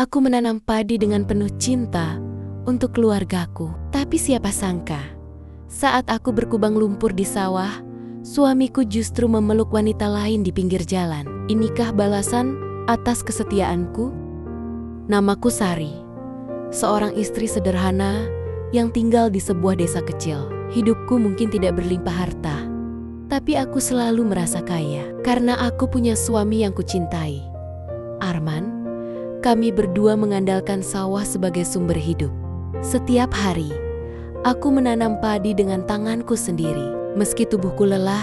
Aku menanam padi dengan penuh cinta untuk keluargaku. Tapi siapa sangka, saat aku berkubang lumpur di sawah, suamiku justru memeluk wanita lain di pinggir jalan. Inikah balasan atas kesetiaanku? Namaku Sari, seorang istri sederhana yang tinggal di sebuah desa kecil. Hidupku mungkin tidak berlimpah harta, tapi aku selalu merasa kaya karena aku punya suami yang kucintai, Arman. Kami berdua mengandalkan sawah sebagai sumber hidup. Setiap hari, aku menanam padi dengan tanganku sendiri. Meski tubuhku lelah,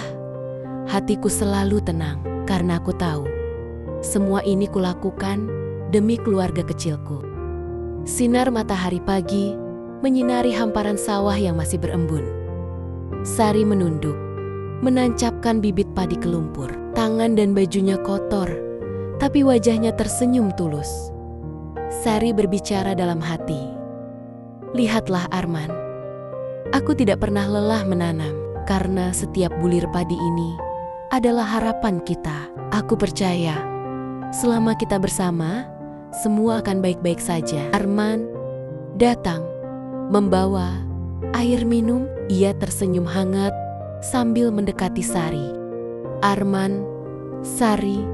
hatiku selalu tenang karena aku tahu semua ini kulakukan demi keluarga kecilku. Sinar matahari pagi menyinari hamparan sawah yang masih berembun. Sari menunduk, menancapkan bibit padi ke lumpur. Tangan dan bajunya kotor, tapi wajahnya tersenyum tulus. Sari berbicara dalam hati. Lihatlah Arman, aku tidak pernah lelah menanam, karena setiap bulir padi ini adalah harapan kita. Aku percaya, selama kita bersama, semua akan baik-baik saja. Arman datang, membawa air minum. Ia tersenyum hangat sambil mendekati Sari. Arman, Sari,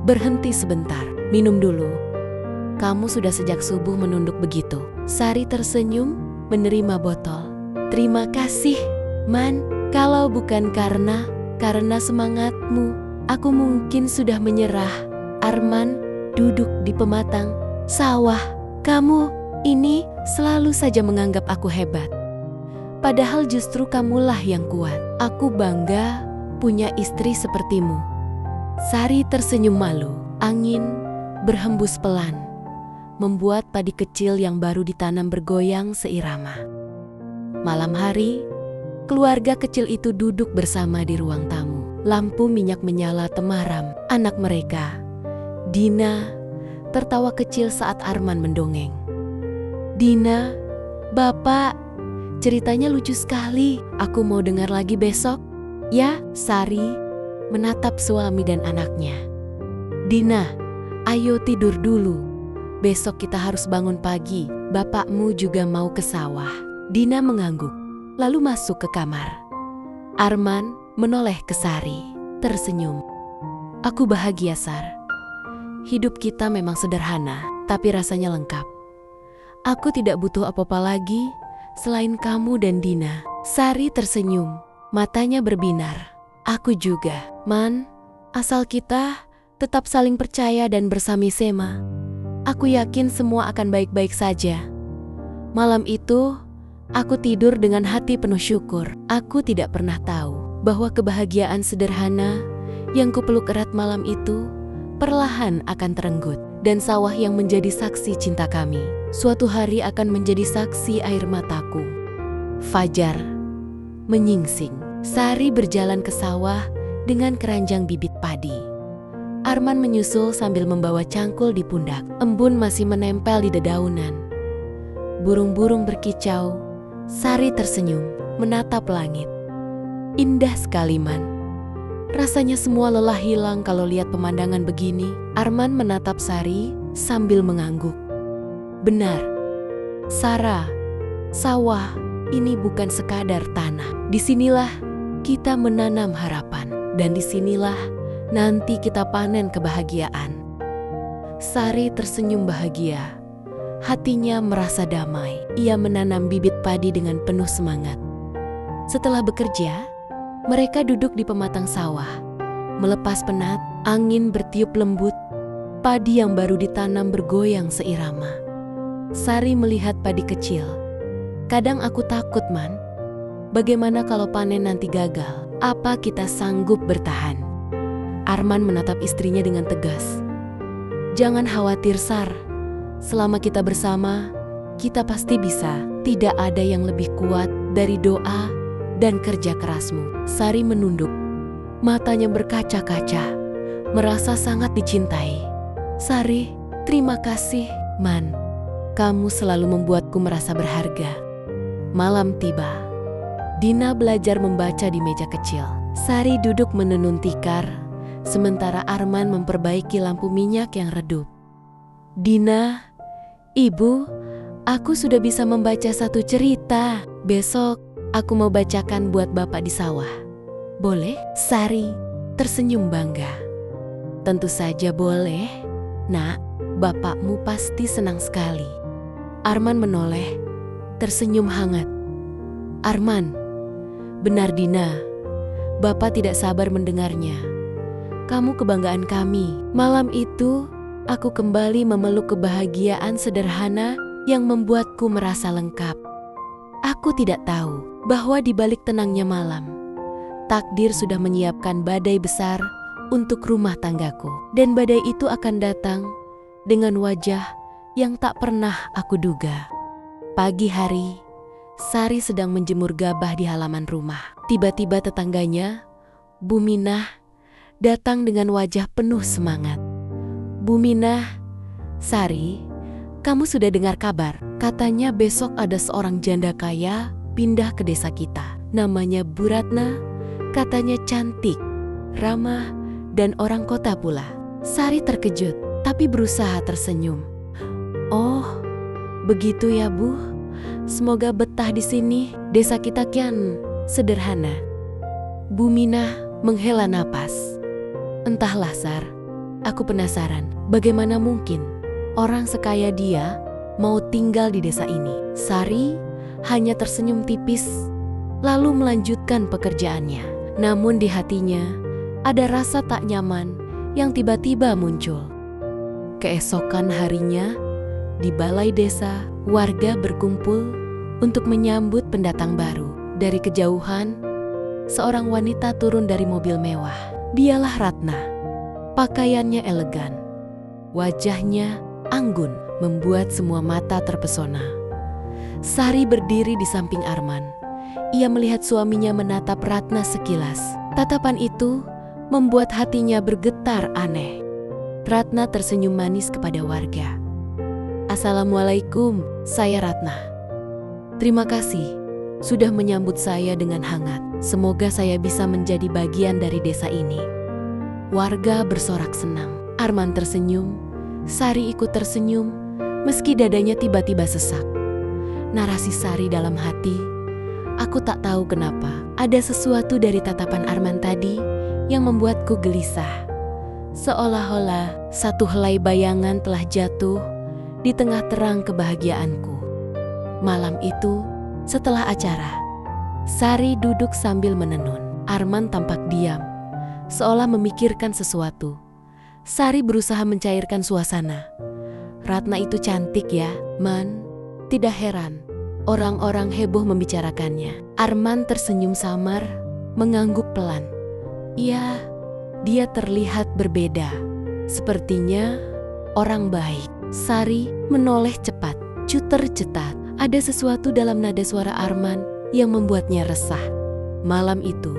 berhenti sebentar. Minum dulu. Kamu sudah sejak subuh menunduk begitu. Sari tersenyum, menerima botol. Terima kasih, Man. Kalau bukan karena semangatmu, aku mungkin sudah menyerah. Arman duduk di pematang sawah. Kamu ini selalu saja menganggap aku hebat. Padahal justru kamulah yang kuat. Aku bangga punya istri sepertimu. Sari tersenyum malu. Angin berhembus pelan, membuat padi kecil yang baru ditanam bergoyang seirama. Malam hari, keluarga kecil itu duduk bersama di ruang tamu. Lampu minyak menyala temaram. Anak mereka, Dina, tertawa kecil saat Arman mendongeng. Dina, Bapak, ceritanya lucu sekali. Aku mau dengar lagi besok. Ya, Sari menatap suami dan anaknya. Dina, ayo tidur dulu. Besok kita harus bangun pagi. Bapakmu juga mau ke sawah. Dina mengangguk, lalu masuk ke kamar. Arman menoleh ke Sari, tersenyum. Aku bahagia, Sar. Hidup kita memang sederhana, tapi rasanya lengkap. Aku tidak butuh apa-apa lagi selain kamu dan Dina. Sari tersenyum, matanya berbinar. Aku juga, Man. Asal kita tetap saling percaya dan bersama-sama, aku yakin semua akan baik-baik saja. Malam itu, aku tidur dengan hati penuh syukur. Aku tidak pernah tahu bahwa kebahagiaan sederhana yang kupeluk erat malam itu perlahan akan terenggut. Dan sawah yang menjadi saksi cinta kami, suatu hari akan menjadi saksi air mataku. Fajar menyingsing. Sari berjalan ke sawah dengan keranjang bibit padi. Arman menyusul sambil membawa cangkul di pundak. Embun masih menempel di dedaunan. Burung-burung berkicau. Sari tersenyum, menatap langit. Indah sekali, Man. Rasanya semua lelah hilang kalau lihat pemandangan begini. Arman menatap Sari sambil mengangguk. Benar, Sarah, sawah ini bukan sekadar tanah. Disinilah kita menanam harapan, dan disinilah nanti kita panen kebahagiaan. Sari tersenyum bahagia. Hatinya merasa damai. Ia menanam bibit padi dengan penuh semangat. Setelah bekerja, mereka duduk di pematang sawah. Melepas penat, angin bertiup lembut. Padi yang baru ditanam bergoyang seirama. Sari melihat padi kecil. Kadang aku takut, Man. Bagaimana kalau panen nanti gagal? Apa kita sanggup bertahan? Arman menatap istrinya dengan tegas. Jangan khawatir, Sar. Selama kita bersama, kita pasti bisa. Tidak ada yang lebih kuat dari doa dan kerja kerasmu. Sari menunduk, matanya berkaca-kaca, merasa sangat dicintai. Sari, terima kasih, Man. Kamu selalu membuatku merasa berharga. Malam tiba. Dina belajar membaca di meja kecil. Sari duduk menenun tikar, sementara Arman memperbaiki lampu minyak yang redup. Dina "Ibu, aku sudah bisa membaca satu cerita. Besok aku mau bacakan buat Bapak di sawah. Boleh?" Sari tersenyum bangga. "Tentu saja boleh, Nak. Bapakmu pasti senang sekali." Arman menoleh, tersenyum hangat. "Arman, benar Dina. Bapak tidak sabar mendengarnya. Kamu kebanggaan kami." Malam itu, aku kembali memeluk kebahagiaan sederhana yang membuatku merasa lengkap. Aku tidak tahu bahwa di balik tenangnya malam, takdir sudah menyiapkan badai besar untuk rumah tanggaku. Dan badai itu akan datang dengan wajah yang tak pernah aku duga. Pagi hari, Sari sedang menjemur gabah di halaman rumah. Tiba-tiba tetangganya, Bu Minah, datang dengan wajah penuh semangat. "Bu Minah, Sari, kamu sudah dengar kabar? Katanya besok ada seorang janda kaya pindah ke desa kita. Namanya Bu Ratna, katanya cantik, ramah, dan orang kota pula." Sari terkejut, tapi berusaha tersenyum. "Oh, begitu ya Bu. Semoga betah di sini. Desa kita kian sederhana." Bu Minah menghela napas. "Entahlah Sar, aku penasaran. Bagaimana mungkin orang sekaya dia mau tinggal di desa ini?" Sari hanya tersenyum tipis, lalu melanjutkan pekerjaannya. Namun di hatinya ada rasa tak nyaman yang tiba-tiba muncul. Keesokan harinya, di balai desa, warga berkumpul untuk menyambut pendatang baru. Dari kejauhan, seorang wanita turun dari mobil mewah. Dialah Ratna. Pakaiannya elegan, wajahnya anggun, membuat semua mata terpesona. Sari berdiri di samping Arman. Ia melihat suaminya menatap Ratna sekilas. Tatapan itu membuat hatinya bergetar aneh. Ratna tersenyum manis kepada warga. "Assalamualaikum, saya Ratna. Terima kasih sudah menyambut saya dengan hangat. Semoga saya bisa menjadi bagian dari desa ini." Warga bersorak senang. Arman tersenyum, Sari ikut tersenyum, meski dadanya tiba-tiba sesak. Narasi Sari dalam hati, aku tak tahu kenapa. Ada sesuatu dari tatapan Arman tadi yang membuatku gelisah. Seolah-olah satu helai bayangan telah jatuh di tengah terang kebahagiaanku. Malam itu, setelah acara, Sari duduk sambil menenun. Arman tampak diam, seolah memikirkan sesuatu. Sari berusaha mencairkan suasana. "Ratna itu cantik ya, Man. Tidak heran orang-orang heboh membicarakannya." Arman tersenyum samar, mengangguk pelan. "Iya, dia terlihat berbeda. Sepertinya orang baik." Sari menoleh cepat, cuter cetat. Ada sesuatu dalam nada suara Arman yang membuatnya resah. Malam itu,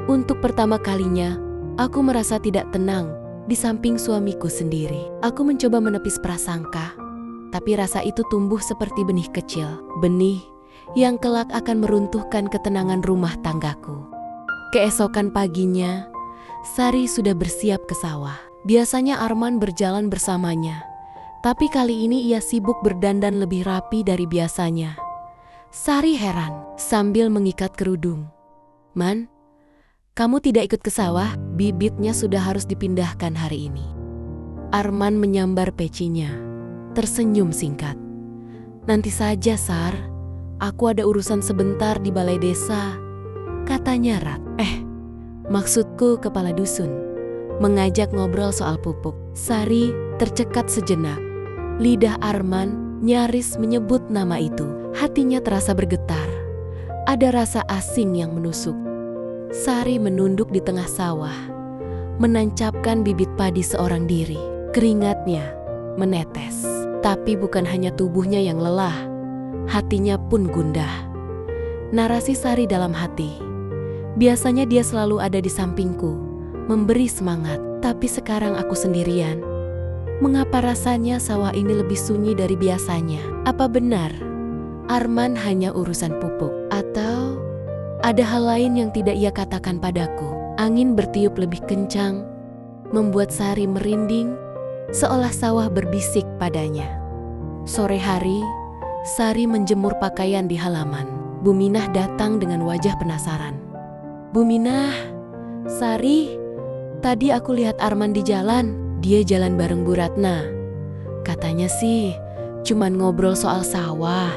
untuk pertama kalinya, aku merasa tidak tenang di samping suamiku sendiri. Aku mencoba menepis prasangka, tapi rasa itu tumbuh seperti benih kecil. Benih yang kelak akan meruntuhkan ketenangan rumah tanggaku. Keesokan paginya, Sari sudah bersiap ke sawah. Biasanya Arman berjalan bersamanya, tapi kali ini ia sibuk berdandan lebih rapi dari biasanya. Sari heran sambil mengikat kerudung. "Man, kamu tidak ikut ke sawah? Bibitnya sudah harus dipindahkan hari ini." Arman menyambar pecinya, tersenyum singkat. "Nanti saja, Sar. Aku ada urusan sebentar di balai desa," katanya Rat. Maksudku kepala dusun, mengajak ngobrol soal pupuk." Sari tercekat sejenak. Lidah Arman nyaris menyebut nama itu. Hatinya terasa bergetar. Ada rasa asing yang menusuk. Sari menunduk di tengah sawah, menancapkan bibit padi seorang diri. Keringatnya menetes. Tapi bukan hanya tubuhnya yang lelah, hatinya pun gundah. Narasi Sari dalam hati. Biasanya dia selalu ada di sampingku, memberi semangat. Tapi sekarang aku sendirian. Mengapa rasanya sawah ini lebih sunyi dari biasanya? Apa benar Arman hanya urusan pupuk? Atau ada hal lain yang tidak ia katakan padaku? Angin bertiup lebih kencang, membuat Sari merinding, seolah sawah berbisik padanya. Sore hari, Sari menjemur pakaian di halaman. Buminah datang dengan wajah penasaran. "Buminah, Sari, tadi aku lihat Arman di jalan. Dia jalan bareng Bu Ratna. Katanya sih cuman ngobrol soal sawah,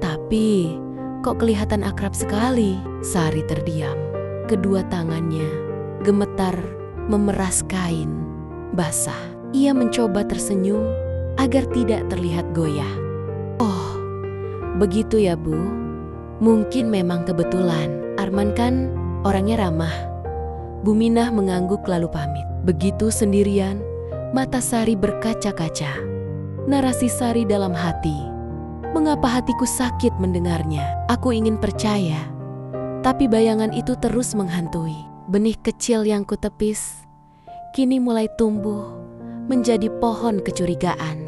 tapi kok kelihatan akrab sekali." Sari terdiam. Kedua tangannya gemetar memeras kain basah. Ia mencoba tersenyum agar tidak terlihat goyah. "Oh, begitu ya Bu. Mungkin memang kebetulan. Arman kan orangnya ramah." Buminah mengangguk lalu pamit. Begitu sendirian, mata Sari berkaca-kaca. Narasi Sari dalam hati. Mengapa hatiku sakit mendengarnya? Aku ingin percaya, tapi bayangan itu terus menghantui. Benih kecil yang kutepis kini mulai tumbuh menjadi pohon kecurigaan.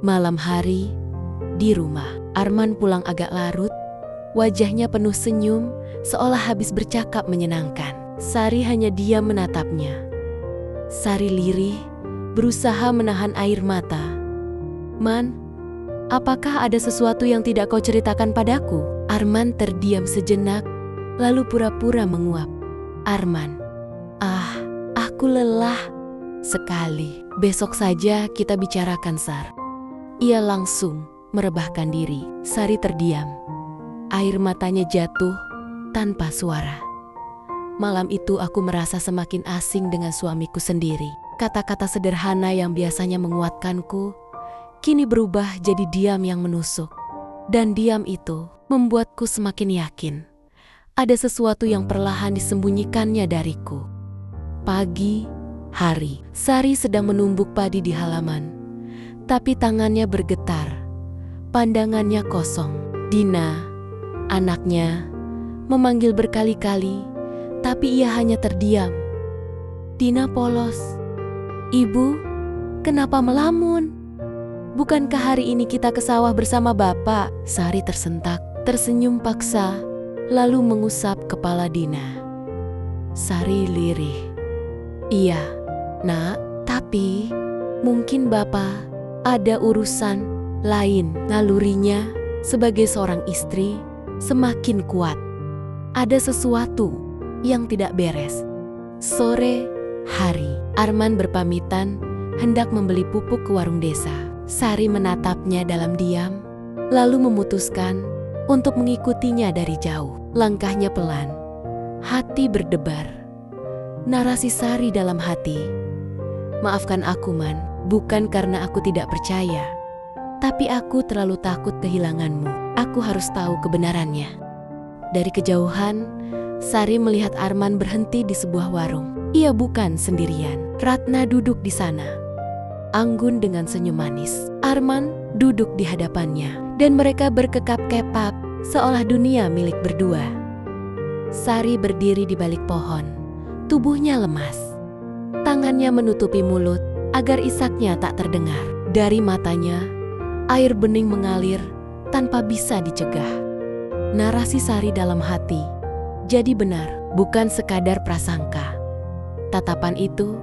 Malam hari, di rumah, Arman pulang agak larut. Wajahnya penuh senyum, seolah habis bercakap menyenangkan. Sari hanya diam menatapnya. Sari lirih, berusaha menahan air mata. "Man, apakah ada sesuatu yang tidak kau ceritakan padaku?" Arman terdiam sejenak, lalu pura-pura menguap. "Arman, aku lelah sekali. Besok saja kita bicarakan, Sar." Ia langsung merebahkan diri. Sari terdiam. Air matanya jatuh tanpa suara. Malam itu aku merasa semakin asing dengan suamiku sendiri. Kata-kata sederhana yang biasanya menguatkanku, kini berubah jadi diam yang menusuk. Dan diam itu membuatku semakin yakin ada sesuatu yang perlahan disembunyikannya dariku. Pagi hari, Sari sedang menumbuk padi di halaman. Tapi tangannya bergetar, pandangannya kosong. Dina, anaknya, memanggil berkali-kali, tapi ia hanya terdiam. Dina polos. "Ibu, kenapa melamun? Bukankah hari ini kita ke sawah bersama Bapak?" Sari tersentak, tersenyum paksa, lalu mengusap kepala Dina. Sari lirih. "Iya, Nak, tapi mungkin Bapak ada urusan lain." Nalurinya sebagai seorang istri semakin kuat. Ada sesuatu yang tidak beres. Sore hari, Arman berpamitan hendak membeli pupuk ke warung desa. Sari menatapnya dalam diam, lalu memutuskan untuk mengikutinya dari jauh. Langkahnya pelan, hati berdebar. Narasi Sari dalam hati, "Maafkan aku, Man. Bukan karena aku tidak percaya, tapi aku terlalu takut kehilanganmu. Aku harus tahu kebenarannya." Dari kejauhan, Sari melihat Arman berhenti di sebuah warung. Ia bukan sendirian. Ratna duduk di sana, anggun dengan senyum manis. Arman duduk di hadapannya, dan mereka berkekap-kepap seolah dunia milik berdua. Sari berdiri di balik pohon, tubuhnya lemas. Tangannya menutupi mulut agar isaknya tak terdengar. Dari matanya, air bening mengalir tanpa bisa dicegah. Narasi Sari dalam hati jadi benar, bukan sekadar prasangka. Tatapan itu,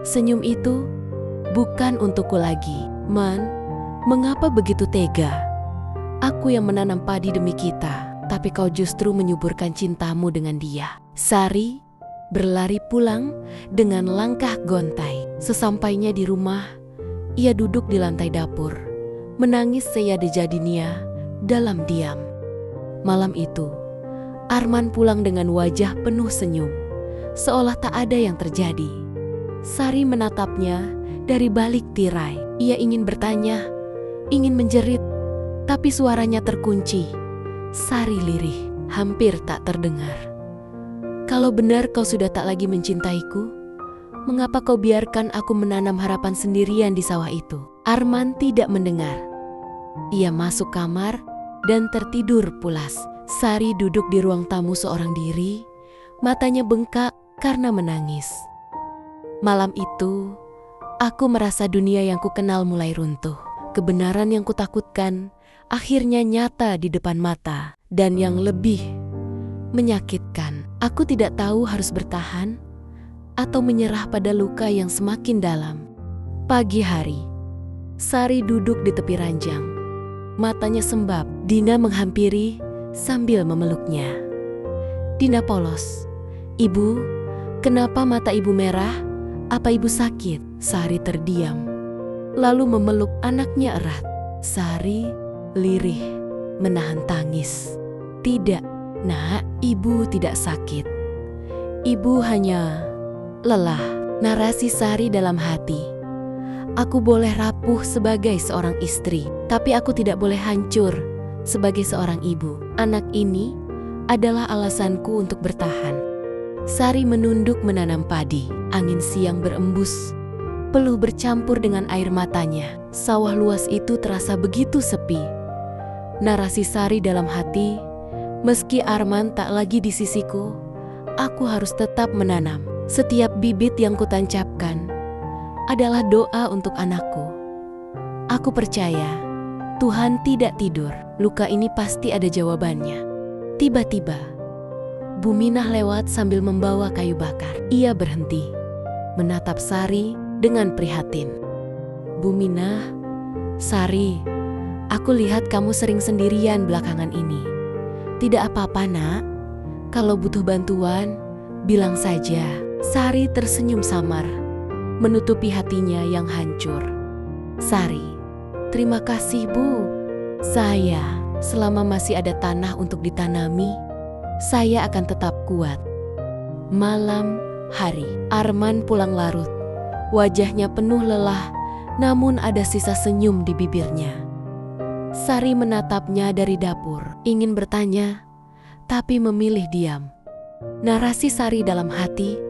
senyum itu, bukan untukku lagi. "Man, mengapa begitu tega? Aku yang menanam padi demi kita, tapi kau justru menyuburkan cintamu dengan dia." Sari berlari pulang dengan langkah gontai. Sesampainya di rumah, ia duduk di lantai dapur, menangis seyada jadinya dalam diam. Malam itu, Arman pulang dengan wajah penuh senyum, seolah tak ada yang terjadi. Sari menatapnya dari balik tirai. Ia ingin bertanya, ingin menjerit, tapi suaranya terkunci. Sari lirih, hampir tak terdengar. "Kalau benar kau sudah tak lagi mencintaiku, mengapa kau biarkan aku menanam harapan sendirian di sawah itu?" Arman tidak mendengar. Ia masuk kamar dan tertidur pulas. Sari duduk di ruang tamu seorang diri, matanya bengkak karena menangis. Malam itu, aku merasa dunia yang kukenal mulai runtuh. Kebenaran yang kutakutkan akhirnya nyata di depan mata. Dan yang lebih menyakitkan, aku tidak tahu harus bertahan atau menyerah pada luka yang semakin dalam. Pagi hari, Sari duduk di tepi ranjang. Matanya sembab. Dina menghampiri sambil memeluknya. Dina polos. "Ibu, kenapa mata ibu merah? Apa ibu sakit?" Sari terdiam, lalu memeluk anaknya erat. Sari lirih, menahan tangis. "Tidak, Nak, ibu tidak sakit. Ibu hanya lelah." Narasi Sari dalam hati. Aku boleh rapuh sebagai seorang istri, tapi aku tidak boleh hancur sebagai seorang ibu. Anak ini adalah alasanku untuk bertahan. Sari menunduk menanam padi. Angin siang berembus, peluh bercampur dengan air matanya. Sawah luas itu terasa begitu sepi. Narasi Sari dalam hati, meski Arman tak lagi di sisiku, aku harus tetap menanam. Setiap bibit yang kutancapkan adalah doa untuk anakku. Aku percaya Tuhan tidak tidur. Luka ini pasti ada jawabannya. Tiba-tiba, Bu Minah lewat sambil membawa kayu bakar. Ia berhenti, menatap Sari dengan prihatin. "Bu Minah, Sari, aku lihat kamu sering sendirian belakangan ini. Tidak apa-apa, Nak. Kalau butuh bantuan, bilang saja." Sari tersenyum samar, menutupi hatinya yang hancur. "Sari, terima kasih Bu. Selama masih ada tanah untuk ditanami, saya akan tetap kuat." Malam hari, Arman pulang larut. Wajahnya penuh lelah, namun ada sisa senyum di bibirnya. Sari menatapnya dari dapur, ingin bertanya, tapi memilih diam. Narasi Sari dalam hati,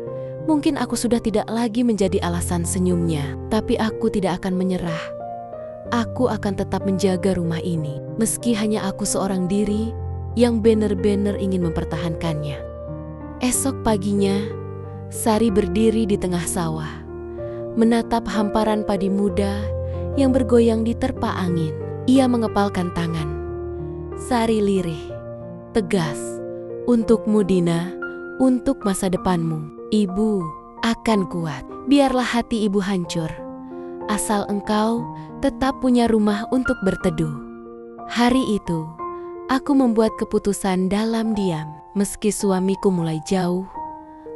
mungkin aku sudah tidak lagi menjadi alasan senyumnya, tapi aku tidak akan menyerah. Aku akan tetap menjaga rumah ini, meski hanya aku seorang diri yang benar-benar ingin mempertahankannya. Esok paginya, Sari berdiri di tengah sawah, menatap hamparan padi muda yang bergoyang diterpa angin. Ia mengepalkan tangan. Sari lirih, tegas, "Untukmu Dina, untuk masa depanmu. Ibu akan kuat. Biarlah hati ibu hancur, asal engkau tetap punya rumah untuk berteduh." Hari itu, aku membuat keputusan dalam diam. Meski suamiku mulai jauh,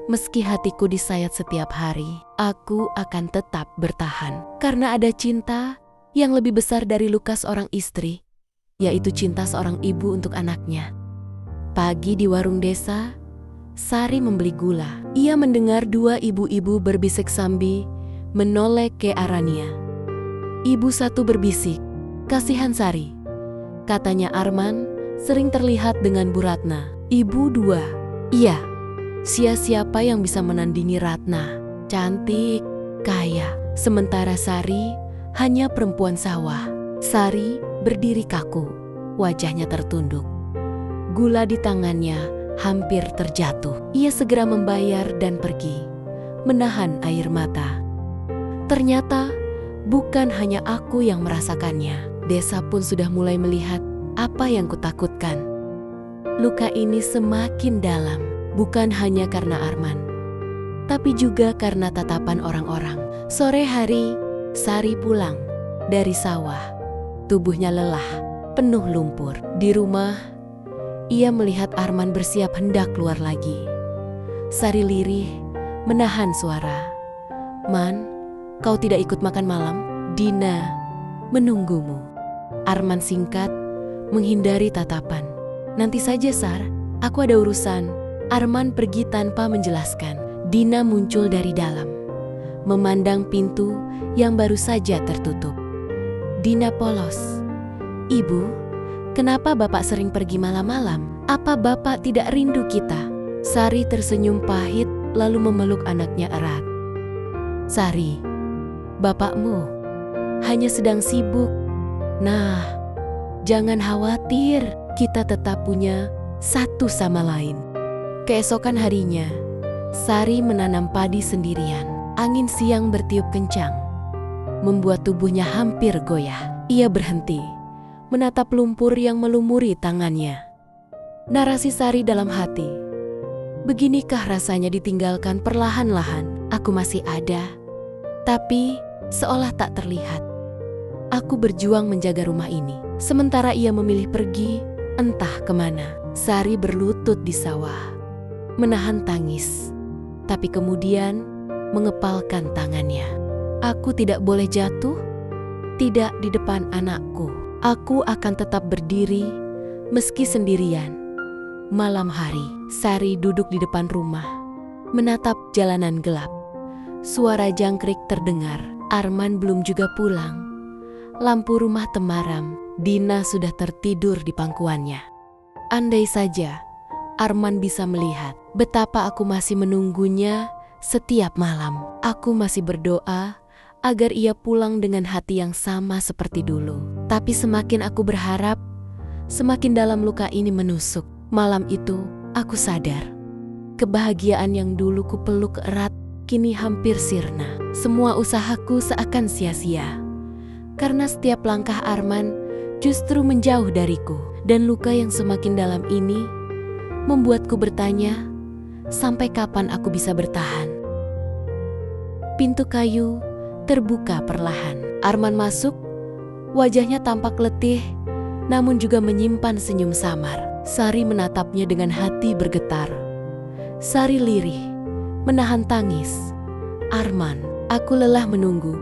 meski hatiku disayat setiap hari, aku akan tetap bertahan. Karena ada cinta yang lebih besar dari luka seorang istri, yaitu cinta seorang ibu untuk anaknya. Pagi di warung desa, Sari membeli gula. Ia mendengar dua ibu-ibu berbisik sambil menoleh ke arahnya. Ibu satu berbisik, "Kasihan Sari," katanya Arman, sering terlihat dengan Bu Ratna. Ibu dua, "Iya, siapa yang bisa menandingi Ratna? Cantik, kaya." Sementara Sari hanya perempuan sawah. Sari berdiri kaku, wajahnya tertunduk. Gula di tangannya hampir terjatuh. Ia segera membayar dan pergi, menahan air mata. Ternyata bukan hanya aku yang merasakannya. Desa pun sudah mulai melihat apa yang kutakutkan. Luka ini semakin dalam, bukan hanya karena Arman, tapi juga karena tatapan orang-orang. Sore hari, Sari pulang dari sawah. Tubuhnya lelah, penuh lumpur. Di rumah, ia melihat Arman bersiap hendak keluar lagi. Sari lirih, menahan suara. "Man, kau tidak ikut makan malam? Dina menunggumu." Arman singkat, menghindari tatapan. "Nanti saja, Sar. Aku ada urusan." Arman pergi tanpa menjelaskan. Dina muncul dari dalam, memandang pintu yang baru saja tertutup. Dina polos. "Ibu, kenapa Bapak sering pergi malam-malam? Apa Bapak tidak rindu kita?" Sari tersenyum pahit lalu memeluk anaknya erat. "Sari, bapakmu hanya sedang sibuk. Nah, jangan khawatir, kita tetap punya satu sama lain." Keesokan harinya, Sari menanam padi sendirian. Angin siang bertiup kencang, membuat tubuhnya hampir goyah. Ia berhenti, menatap lumpur yang melumuri tangannya. Narasi Sari dalam hati, "Beginikah rasanya ditinggalkan perlahan-lahan? Aku masih ada, tapi seolah tak terlihat." Aku berjuang menjaga rumah ini, sementara ia memilih pergi entah kemana. Sari berlutut di sawah, menahan tangis, tapi kemudian mengepalkan tangannya. Aku tidak boleh jatuh, tidak di depan anakku. Aku akan tetap berdiri meski sendirian. Malam hari, Sari duduk di depan rumah, menatap jalanan gelap. Suara jangkrik terdengar. Arman belum juga pulang. Lampu rumah temaram. Dina sudah tertidur di pangkuannya. Andai saja Arman bisa melihat betapa aku masih menunggunya setiap malam. Aku masih berdoa agar ia pulang dengan hati yang sama seperti dulu. Tapi semakin aku berharap, semakin dalam luka ini menusuk. Malam itu aku sadar, kebahagiaan yang dulu ku peluk erat kini hampir sirna. Semua usahaku seakan sia-sia, karena setiap langkah Arman justru menjauh dariku. Dan luka yang semakin dalam ini membuatku bertanya, sampai kapan aku bisa bertahan? Pintu kayu terbuka perlahan. Arman masuk, wajahnya tampak letih, namun juga menyimpan senyum samar. Sari menatapnya dengan hati bergetar. Sari lirih, menahan tangis. Arman, aku lelah menunggu.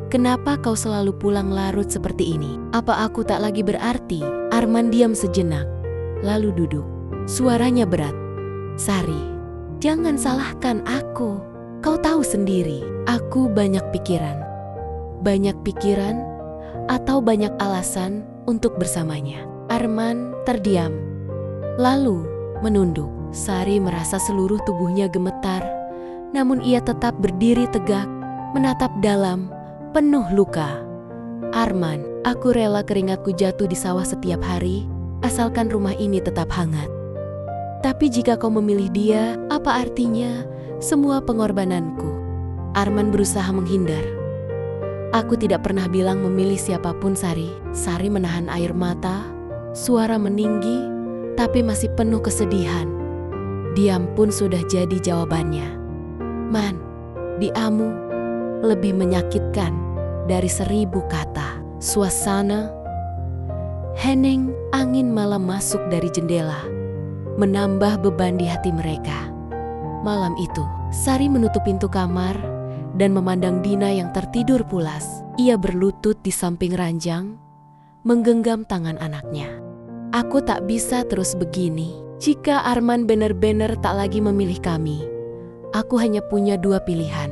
Kenapa kau selalu pulang larut seperti ini? Apa aku tak lagi berarti? Arman diam sejenak, lalu duduk. Suaranya berat. Sari, jangan salahkan aku. Kau tahu sendiri, aku banyak pikiran. Banyak pikiran atau banyak alasan untuk bersamanya. Arman terdiam, lalu menunduk. Sari merasa seluruh tubuhnya gemetar, namun ia tetap berdiri tegak, menatap dalam, penuh luka. Arman, aku rela keringatku jatuh di sawah setiap hari, asalkan rumah ini tetap hangat. Tapi jika kau memilih dia, apa artinya semua pengorbananku? Arman berusaha menghindar. Aku tidak pernah bilang memilih siapapun, Sari. Sari menahan air mata, suara meninggi, tapi masih penuh kesedihan. Diam pun sudah jadi jawabannya. Man, diamu lebih menyakitkan dari 1000 kata. Suasana hening, angin malam masuk dari jendela, menambah beban di hati mereka. Malam itu, Sari menutup pintu kamar dan memandang Dina yang tertidur pulas. Ia berlutut di samping ranjang, menggenggam tangan anaknya. Aku tak bisa terus begini. Jika Arman benar-benar tak lagi memilih kami, aku hanya punya 2 pilihan.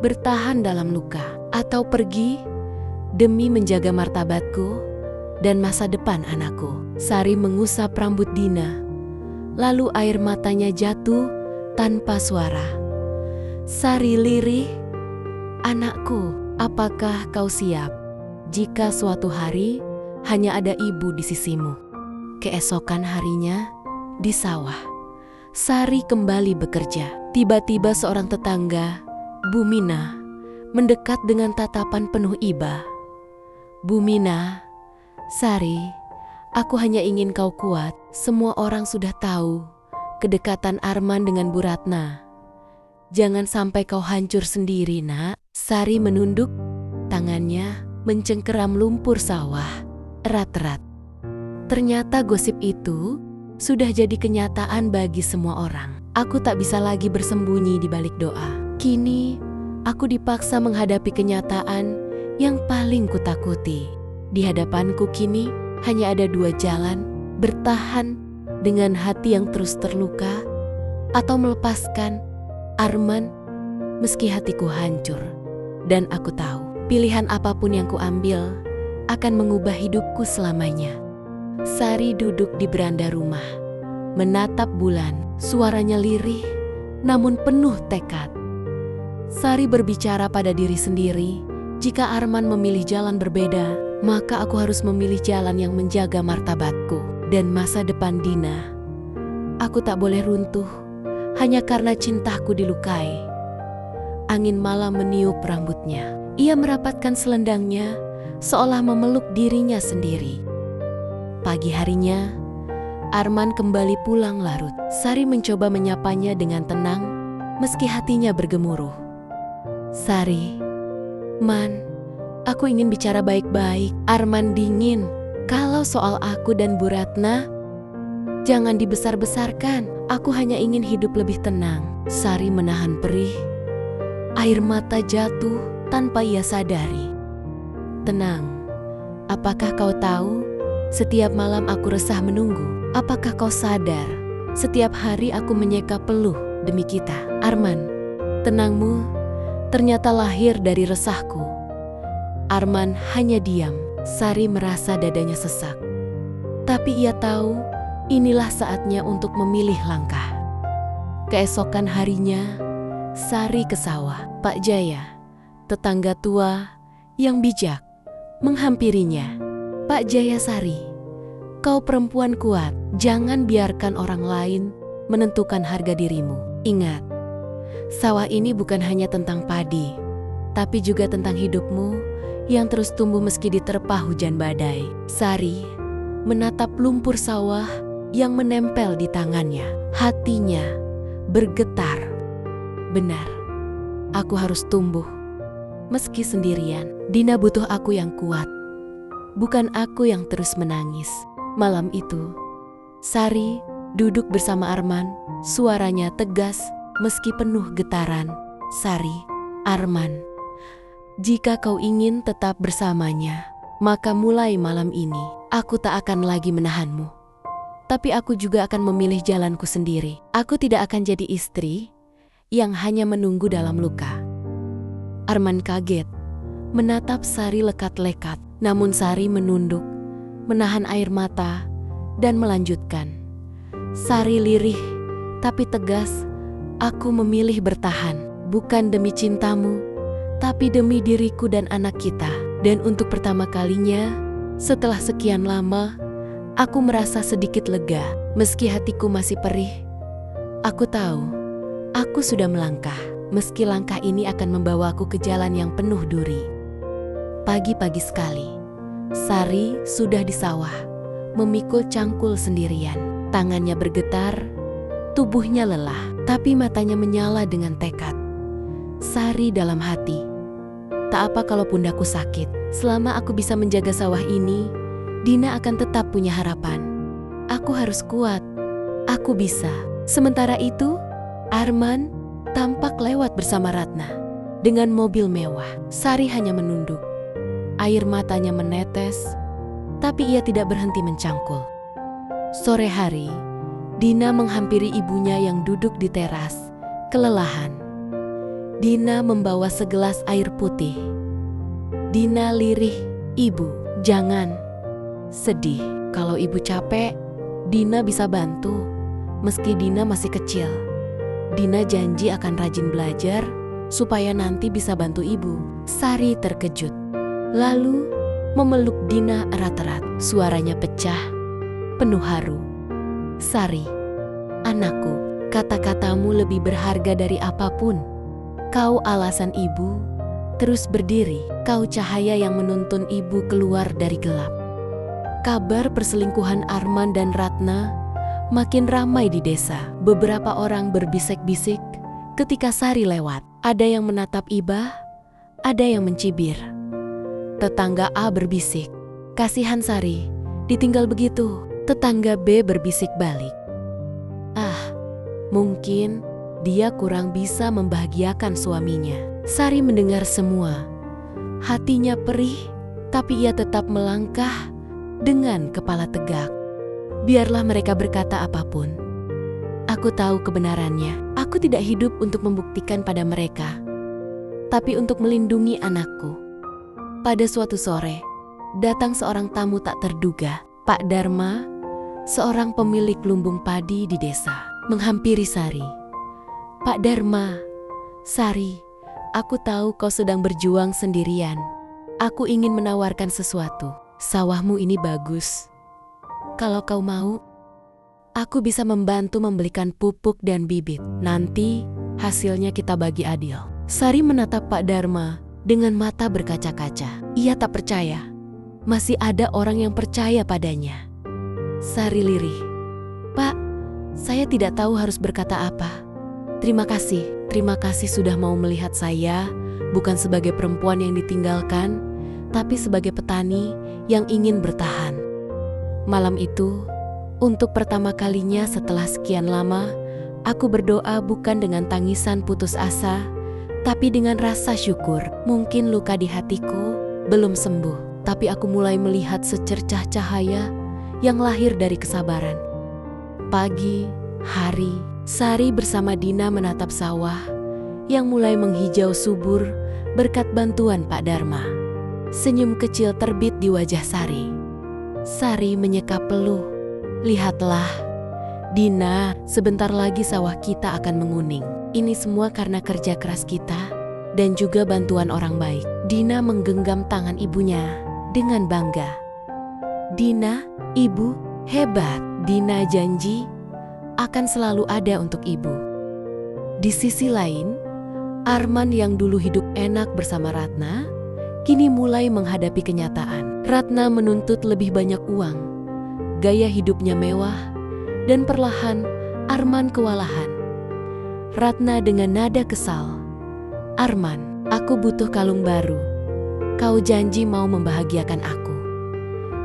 Bertahan dalam luka atau pergi demi menjaga martabatku dan masa depan anakku. Sari mengusap rambut Dina, lalu air matanya jatuh tanpa suara. Sari lirih, anakku, apakah kau siap jika suatu hari hanya ada ibu di sisimu? Keesokan harinya, di sawah, Sari kembali bekerja. Tiba-tiba seorang tetangga, Bu Mina, mendekat dengan tatapan penuh iba. Bu Mina, Sari, aku hanya ingin kau kuat. Semua orang sudah tahu kedekatan Arman dengan Bu Ratna. Jangan sampai kau hancur sendiri, nak. Sari menunduk, tangannya mencengkeram lumpur sawah erat-erat. Ternyata gosip itu sudah jadi kenyataan bagi semua orang. Aku tak bisa lagi bersembunyi di balik doa. Kini, aku dipaksa menghadapi kenyataan yang paling kutakuti. Di hadapanku kini hanya ada 2 jalan: bertahan dengan hati yang terus terluka, atau melepaskan Arman meski hatiku hancur. Dan aku tahu, pilihan apapun yang kuambil akan mengubah hidupku selamanya. Sari duduk di beranda rumah, menatap bulan. Suaranya lirih, namun penuh tekad. Sari berbicara pada diri sendiri, jika Arman memilih jalan berbeda, maka aku harus memilih jalan yang menjaga martabatku dan masa depan Dina. Aku tak boleh runtuh hanya karena cintaku dilukai. Angin malam meniup rambutnya. Ia merapatkan selendangnya seolah memeluk dirinya sendiri. Pagi harinya, Arman kembali pulang larut. Sari mencoba menyapanya dengan tenang, meski hatinya bergemuruh. Sari, Man, Aku ingin bicara baik-baik. Arman dingin. Kalau soal aku dan Bu Ratna, jangan dibesar-besarkan. Aku hanya ingin hidup lebih tenang. Sari menahan perih. Air mata jatuh tanpa ia sadari. Tenang. Apakah kau tahu? Setiap malam aku resah menunggu. Apakah kau sadar? Setiap hari aku menyeka peluh demi kita. Arman, tenangmu ternyata lahir dari resahku. Arman hanya diam. Sari merasa dadanya sesak. Tapi ia tahu inilah saatnya untuk memilih langkah. Keesokan harinya, Sari ke sawah. Pak Jaya, tetangga tua yang bijak, menghampirinya. Pak Jaya Sari, kau perempuan kuat, jangan biarkan orang lain menentukan harga dirimu. Ingat, sawah ini bukan hanya tentang padi, tapi juga tentang hidupmu yang terus tumbuh meski diterpa hujan badai. Sari menatap lumpur sawah yang menempel di tangannya. Hatinya bergetar. Benar, aku harus tumbuh. Meski sendirian, Dina butuh aku yang kuat. Bukan aku yang terus menangis. Malam itu, Sari duduk bersama Arman, suaranya tegas meski penuh getaran. Sari, Arman, jika kau ingin tetap bersamanya, maka mulai malam ini, aku tak akan lagi menahanmu. Tapi aku juga akan memilih jalanku sendiri. Aku tidak akan jadi istri yang hanya menunggu dalam luka. Arman kaget, menatap Sari lekat-lekat. Namun Sari menunduk, menahan air mata, dan melanjutkan. Sari lirih, tapi tegas, aku memilih bertahan. Bukan demi cintamu, tapi demi diriku dan anak kita. Dan untuk pertama kalinya, setelah sekian lama, aku merasa sedikit lega. Meski hatiku masih perih, aku tahu, aku sudah melangkah. Meski langkah ini akan membawaku ke jalan yang penuh duri. Pagi-pagi sekali, Sari sudah di sawah, memikul cangkul sendirian. Tangannya bergetar, tubuhnya lelah, tapi matanya menyala dengan tekad. Sari dalam hati, tak apa kalau pundakku sakit. Selama aku bisa menjaga sawah ini, Dina akan tetap punya harapan. Aku harus kuat, aku bisa. Sementara itu, Arman tampak lewat bersama Ratna dengan mobil mewah. Sari hanya menunduk. Air matanya menetes, tapi ia tidak berhenti mencangkul. Sore hari, Dina menghampiri ibunya yang duduk di teras, kelelahan. Dina membawa segelas air putih. Dina lirih, "Ibu, jangan sedih. Kalau ibu capek, Dina bisa bantu. Meski Dina masih kecil, Dina janji akan rajin belajar supaya nanti bisa bantu ibu." Sari terkejut. Lalu memeluk Dina erat-erat. Suaranya pecah, penuh haru. "Sari, anakku, kata-katamu lebih berharga dari apapun. Kau alasan ibu terus berdiri. Kau cahaya yang menuntun ibu keluar dari gelap." Kabar perselingkuhan Arman dan Ratna makin ramai di desa. Beberapa orang berbisik-bisik ketika Sari lewat. Ada yang menatap iba, ada yang mencibir. Tetangga A berbisik, "Kasihan Sari, ditinggal begitu." Tetangga B berbisik balik, "Ah, mungkin dia kurang bisa membahagiakan suaminya." Sari mendengar semua. Hatinya perih, tapi ia tetap melangkah dengan kepala tegak. Biarlah mereka berkata apapun. Aku tahu kebenarannya. Aku tidak hidup untuk membuktikan pada mereka, tapi untuk melindungi anakku. Pada suatu sore, datang seorang tamu tak terduga. Pak Dharma, seorang pemilik lumbung padi di desa, menghampiri Sari. "Pak Dharma, Sari, aku tahu kau sedang berjuang sendirian. Aku ingin menawarkan sesuatu. Sawahmu ini bagus. Kalau kau mau, aku bisa membantu membelikan pupuk dan bibit. Nanti hasilnya kita bagi adil." Sari menatap Pak Dharma dengan mata berkaca-kaca. Ia tak percaya. Masih ada orang yang percaya padanya. Sari lirih, "Pak, saya tidak tahu harus berkata apa. Terima kasih sudah mau melihat saya bukan sebagai perempuan yang ditinggalkan, tapi sebagai petani yang ingin bertahan. Malam itu, untuk pertama kalinya setelah sekian lama, aku berdoa bukan dengan tangisan putus asa, tapi dengan rasa syukur. Mungkin luka di hatiku belum sembuh, tapi aku mulai melihat secercah cahaya yang lahir dari kesabaran. Pagi, hari, Sari bersama Dina menatap sawah yang mulai menghijau subur berkat bantuan Pak Dharma. Senyum kecil terbit di wajah Sari. Sari menyeka peluh. Lihatlah, Dina, sebentar lagi sawah kita akan menguning. Ini semua karena kerja keras kita dan juga bantuan orang baik. Dina menggenggam tangan ibunya dengan bangga. Dina, ibu, hebat. Dina janji akan selalu ada untuk ibu. Di sisi lain, Arman yang dulu hidup enak bersama Ratna, kini mulai menghadapi kenyataan. Ratna menuntut lebih banyak uang, gaya hidupnya mewah, dan perlahan Arman kewalahan. Ratna dengan nada kesal, "Arman, aku butuh kalung baru. Kau janji mau membahagiakan aku.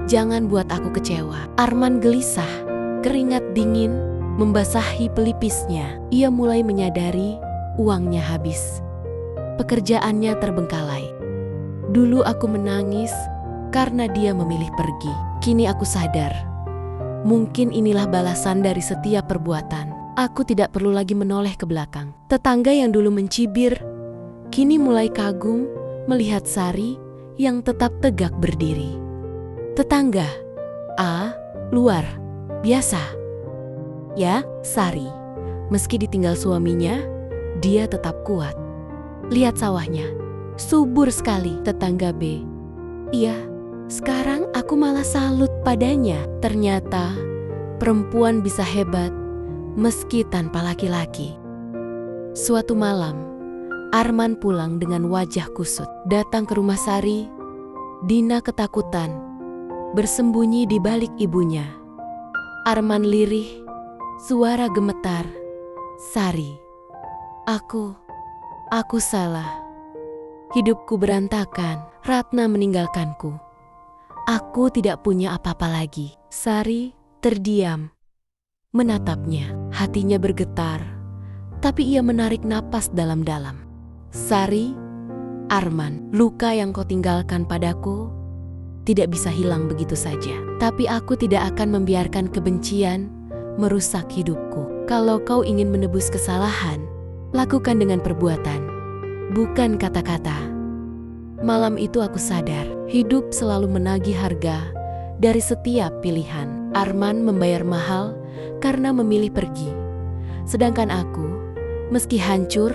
Jangan buat aku kecewa." Arman gelisah, keringat dingin membasahi pelipisnya. Ia mulai menyadari uangnya habis. Pekerjaannya terbengkalai. Dulu aku menangis karena dia memilih pergi. Kini aku sadar, mungkin inilah balasan dari setiap perbuatan. Aku tidak perlu lagi menoleh ke belakang. Tetangga yang dulu mencibir, kini mulai kagum melihat Sari yang tetap tegak berdiri. Tetangga, luar biasa. Ya, Sari, meski ditinggal suaminya, dia tetap kuat. Lihat sawahnya, subur sekali. Tetangga B, iya, sekarang aku malah salut padanya. Ternyata perempuan bisa hebat meski tanpa laki-laki. Suatu malam, Arman pulang dengan wajah kusut. Datang ke rumah Sari, Dina ketakutan, bersembunyi di balik ibunya. Arman lirih, suara gemetar, "Sari, aku salah. Hidupku berantakan. Ratna meninggalkanku. Aku tidak punya apa-apa lagi." Sari terdiam, menatapnya. Hatinya bergetar, tapi ia menarik napas dalam-dalam. "Sari, Arman, luka yang kau tinggalkan padaku tidak bisa hilang begitu saja. Tapi aku tidak akan membiarkan kebencian merusak hidupku. Kalau kau ingin menebus kesalahan, lakukan dengan perbuatan, bukan kata-kata." Malam itu aku sadar, hidup selalu menagih harga dari setiap pilihan. Arman membayar mahal karena memilih pergi. Sedangkan aku, meski hancur,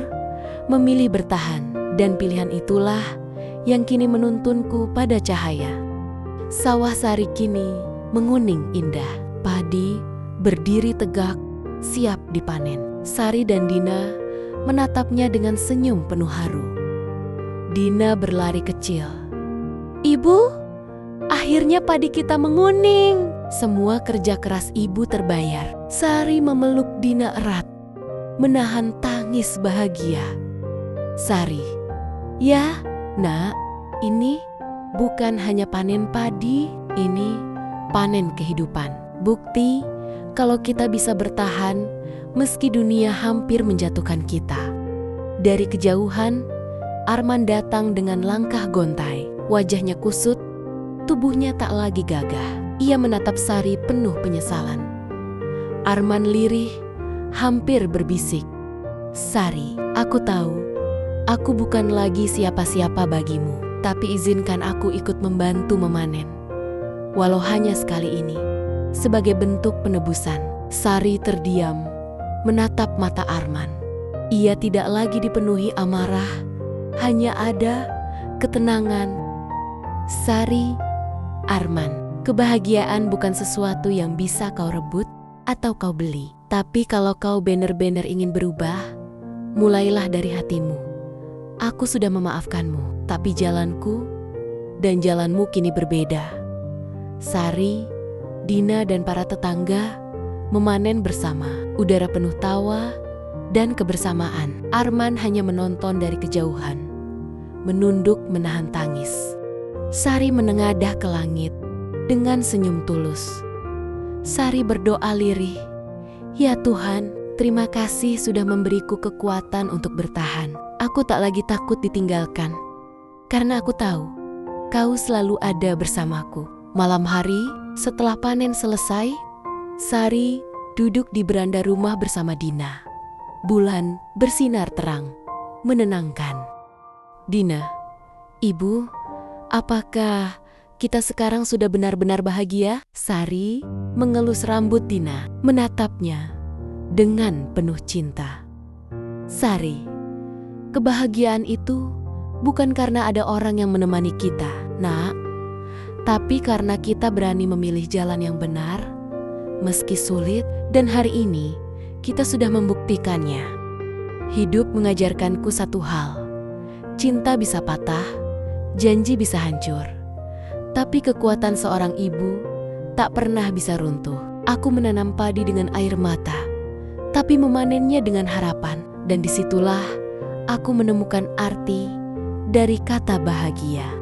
memilih bertahan. Dan pilihan itulah yang kini menuntunku pada cahaya. Sawah Sari kini menguning indah. Padi berdiri tegak, siap dipanen. Sari dan Dina menatapnya dengan senyum penuh haru. Dina berlari kecil. "Ibu, akhirnya padi kita menguning." Semua kerja keras ibu terbayar. Sari memeluk Dina erat, menahan tangis bahagia. Sari, "Ya, Nak, ini bukan hanya panen padi, ini panen kehidupan. Bukti kalau kita bisa bertahan meski dunia hampir menjatuhkan kita." Dari kejauhan, Arman datang dengan langkah gontai. Wajahnya kusut, tubuhnya tak lagi gagah. Ia menatap Sari penuh penyesalan. Arman lirih, hampir berbisik, "Sari, aku tahu, aku bukan lagi siapa-siapa bagimu. Tapi izinkan aku ikut membantu memanen. Walau hanya sekali ini, sebagai bentuk penebusan." Sari terdiam, menatap mata Arman. Ia tidak lagi dipenuhi amarah, hanya ada ketenangan. "Sari, Arman, kebahagiaan bukan sesuatu yang bisa kau rebut atau kau beli. Tapi kalau kau benar-benar ingin berubah, mulailah dari hatimu. Aku sudah memaafkanmu, tapi jalanku dan jalanmu kini berbeda." Sari, Dina dan para tetangga memanen bersama. Udara penuh tawa dan kebersamaan. Arman hanya menonton dari kejauhan, menunduk menahan tangis. Sari menengadah ke langit dengan senyum tulus. Sari berdoa lirih, "Ya Tuhan, terima kasih sudah memberiku kekuatan untuk bertahan. Aku tak lagi takut ditinggalkan, karena aku tahu Kau selalu ada bersamaku." Malam hari, setelah panen selesai, Sari duduk di beranda rumah bersama Dina. Bulan bersinar terang, menenangkan. "Dina, Ibu, apakah kita sekarang sudah benar-benar bahagia?" Sari mengelus rambut Dina, menatapnya dengan penuh cinta. "Sari, kebahagiaan itu bukan karena ada orang yang menemani kita, Nak, tapi karena kita berani memilih jalan yang benar, meski sulit, dan hari ini kita sudah membuktikannya. Hidup mengajarkanku satu hal, cinta bisa patah, janji bisa hancur, tapi kekuatan seorang ibu tak pernah bisa runtuh. Aku menanam padi dengan air mata, tapi memanennya dengan harapan, dan disitulah aku menemukan arti dari kata bahagia."